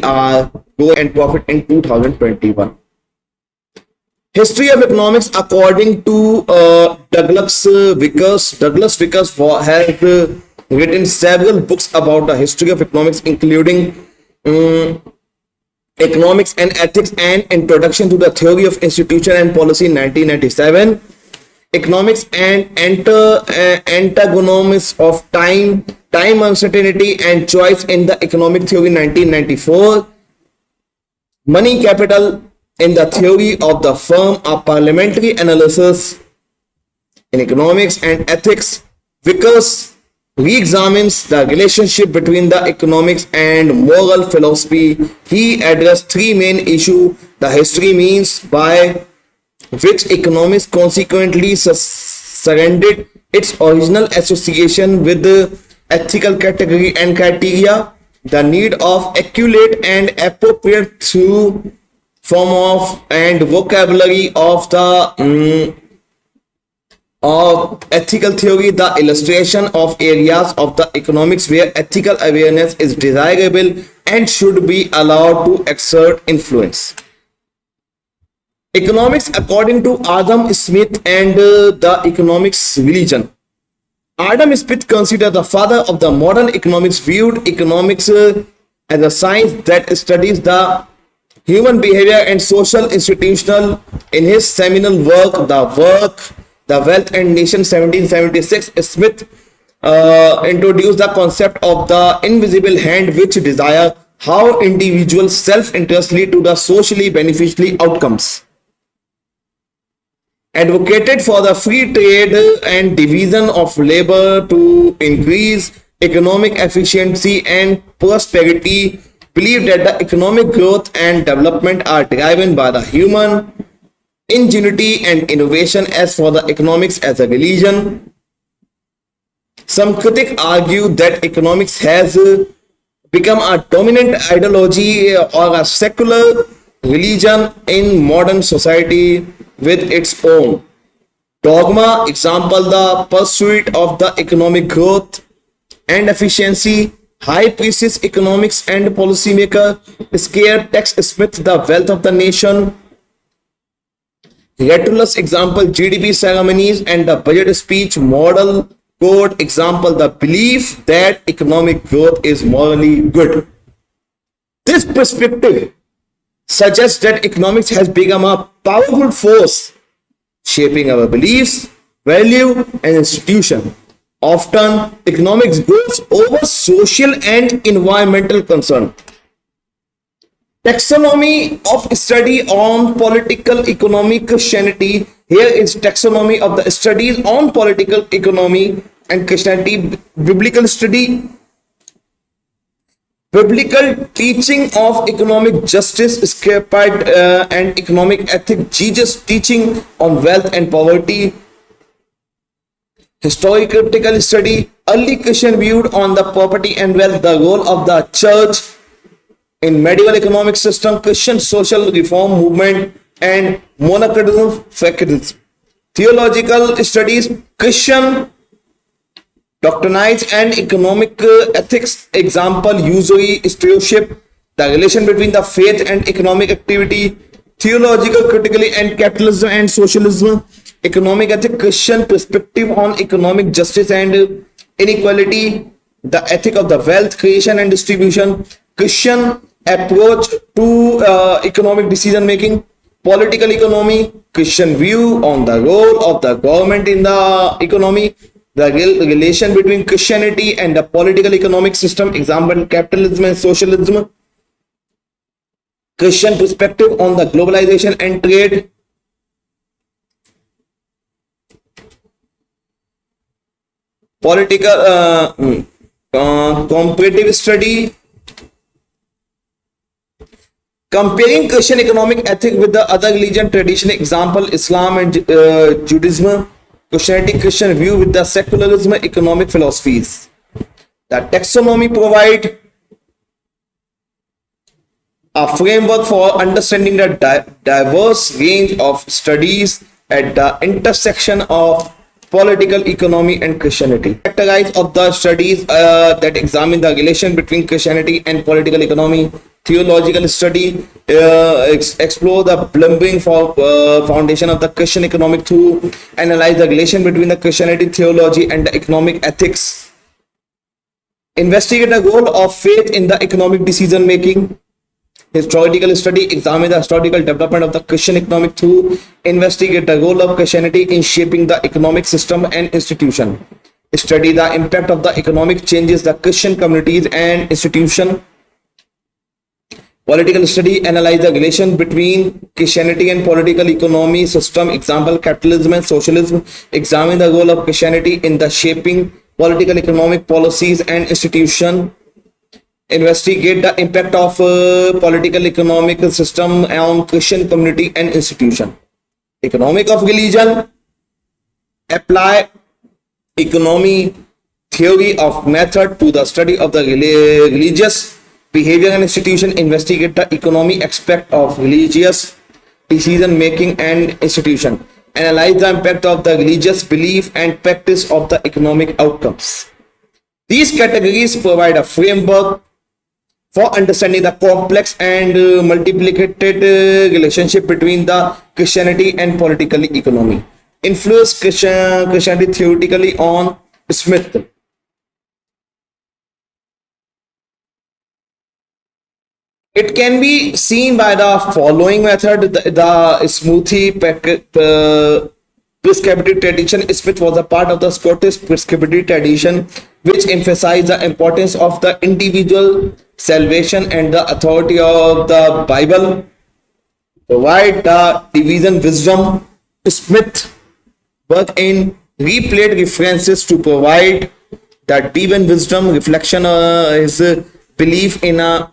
our goal and profit in 2021. History of economics, according to Douglas Vickers. Douglas Vickers has written several books about the history of economics, including Economics and Ethics and Introduction to the Theory of Institution and Policy in 1997. Economics and Antagonisms of Time, Time Uncertainty and Choice in the Economic Theory 1994. Money, Capital in the Theory of the Firm, a parliamentary analysis in economics and ethics. Vickers re-examines the relationship between the economics and moral philosophy. He addressed three main issues: the history means by which economics consequently surrendered its original association with the ethical category and criteria, the need of accurate and appropriate through form of and vocabulary of the of ethical theory, the illustration of areas of the economics where ethical awareness is desirable and should be allowed to exert influence. Economics, according to Adam Smith and the economics religion. Adam Smith, considered the father of the modern economics, viewed economics as a science that studies the human behavior and social institutional. In his seminal work, The Wealth and Nation 1776, Smith introduced the concept of the invisible hand which desire how individual self-interest lead to the socially beneficial outcomes. Advocated for the free trade and division of labor to increase economic efficiency and prosperity, believed that the economic growth and development are driven by the human ingenuity and innovation. As for the economics as a religion, some critics argue that economics has become a dominant ideology or a secular religion in modern society with its own dogma. Example, the pursuit of the economic growth and efficiency. High priestess economics and policymaker Scare Tex Smith, The Wealth of the Nation. Rhetoric's example, GDP ceremonies and the budget speech model code. Example, the belief that economic growth is morally good. This perspective suggests that economics has become a powerful force shaping our beliefs, value, and institution. Often, economics goes over social and environmental concern. Taxonomy of study on political economy Christianity. Here is taxonomy of the studies on political economy and Christianity. Biblical study. Biblical teaching of economic justice, scapegoat and economic ethics. Jesus' teaching on wealth and poverty. Historical critical study. Early Christian viewed on the property and wealth. The role of the church in medieval economic system. Christian social reform movement and monarchism factors. Theological studies. Christian doctrines and economic ethics. Example, usury, stewardship, the relation between the faith and economic activity. Theological critically and capitalism and socialism. Economic ethics, Christian perspective on economic justice and inequality. The ethic of the wealth creation and distribution. Christian approach to economic decision making. Political economy, Christian view on the role of the government in the economy. The relation between Christianity and the political economic system. Example, capitalism and socialism. Christian perspective on the globalization and trade. Political comparative study. Comparing Christian economic ethic with the other religion tradition. Example, Islam and Judaism. Christianity, Christian view with the secularism economic philosophies. The taxonomy provide a framework for understanding the diverse range of studies at the intersection of political economy and Christianity. Characterized of the studies that examine the relation between Christianity and political economy. Theological study explore the plumbing for foundation of the Christian economic through analyze the relation between the Christianity theology and the economic ethics. Investigate the role of faith in the economic decision making. Historical study examine the historical development of the Christian economic through investigate the role of Christianity in shaping the economic system and institution. Study the impact of the economic changes the Christian communities and institution. Political study analyze the relation between Christianity and political economy system. Example, capitalism and socialism. Examine the role of Christianity in the shaping political economic policies and institution. Investigate the impact of political economic system on Christian community and institution. Economic of religion. Apply economy theory of method to the study of the religious behavior and institution. Investigate the economic aspect of religious decision making and institution. Analyze the impact of the religious belief and practice of the economic outcomes. These categories provide a framework for understanding the complex and multiplicated relationship between the Christianity and political economy. Influence Christianity theoretically on Smith. It can be seen by the following method. The smoothie prescriptive tradition. Smith was a part of the Scottish prescriptive tradition, which emphasized the importance of the individual salvation and the authority of the Bible. Provide the division wisdom. Smith worked in replayed references to provide the divine wisdom reflection his belief in a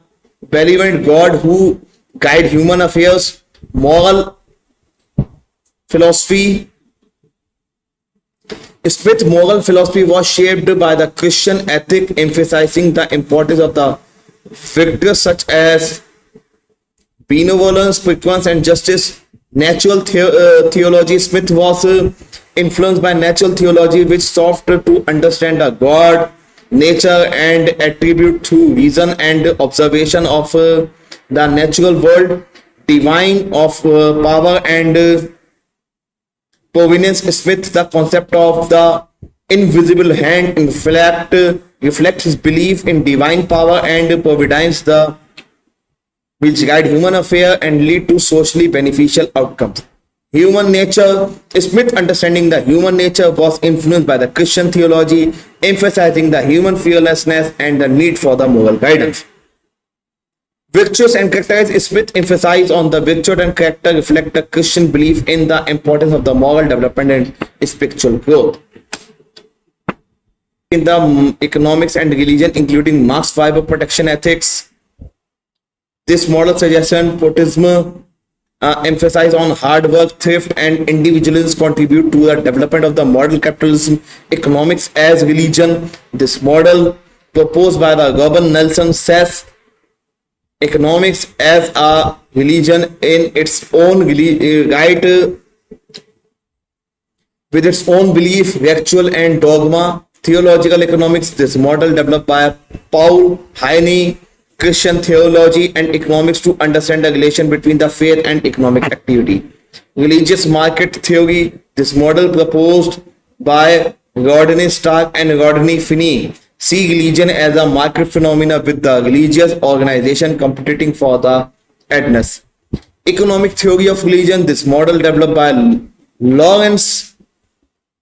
benevolent God who guide human affairs. Moral philosophy. Smith's moral philosophy was shaped by the Christian ethic, emphasizing the importance of the virtues such as benevolence, preference, and justice. Natural theology. Smith was influenced by natural theology, which sought to understand the God, nature, and attribute through reason and observation of the natural world. Divine of power and providence. Smith, the concept of the invisible hand reflect his belief in divine power and providence, which guide human affairs and lead to socially beneficial outcomes. Human nature. Smith understanding the human nature was influenced by the Christian theology, emphasizing the human fearlessness and the need for the moral guidance. Virtues and characters. Smith emphasized on the virtue and character reflect the Christian belief in the importance of the moral development and spiritual growth. In the economics and religion, including Marx fiber protection ethics, this model suggestion Protism emphasize on hard work, thrift, and individualism contribute to the development of the modern capitalism. Economics as religion. This model proposed by the Robert Nelson says economics as a religion in its own right, with its own belief, ritual, and dogma. Theological economics. This model developed by Paul Heine, Christian theology and economics to understand the relation between the faith and economic activity. Religious market theory. This model proposed by Rodney Stark and Rodney Finney see religion as a market phenomena with the religious organization competing for the adness. Economic theory of religion. This model developed by Lawrence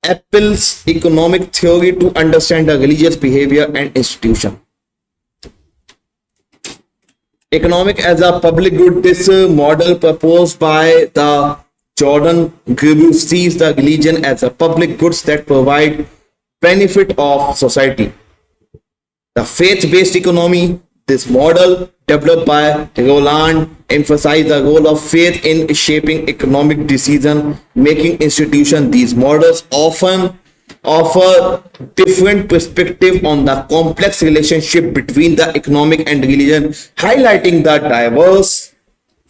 Appel's economic theory to understand the religious behavior and institution. Economic as a public good. This model proposed by the Jordan Grebu sees the religion as a public goods that provide benefit of society. The faith-based economy. This model developed by Roland emphasized the role of faith in shaping economic decision making institutions. These models often offer different perspective on the complex relationship between the economic and religion, highlighting the diverse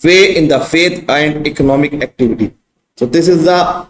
way in the faith and economic activity. So this is the